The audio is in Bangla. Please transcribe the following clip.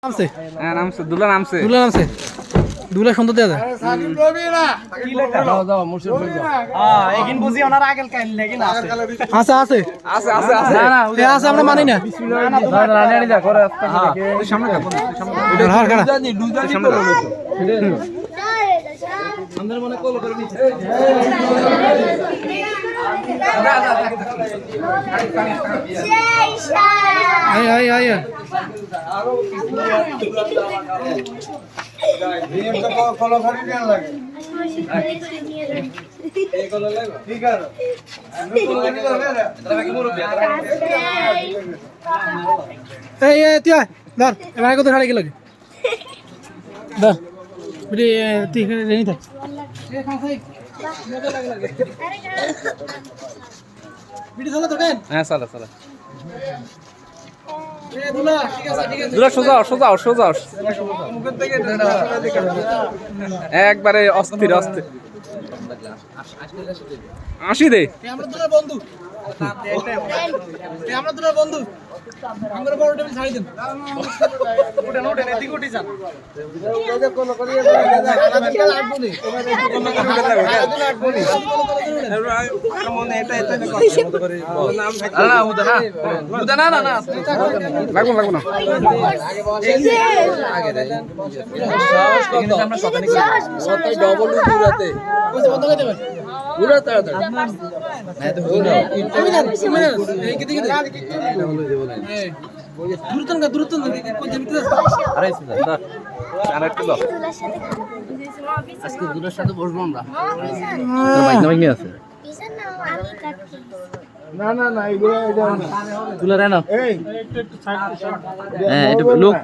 নামছে হ্যাঁ নামছে দুলা নামছে দুলা সুন্দর দেয়া যায় আছে আছে আছে আছে আছে এ আছে আমরা মানি না কত ছাড়ে গেল রেনি থাক হ্যাঁ চলে চলে দুলা সোজা সোজা সোজা একবারে অস্থির অস্থির আসি দে আমরা দুলার বন্ধু আমরা বড় টেবিল ছাড়ি দেন ওঠেন এদিকে উঠে যান লোক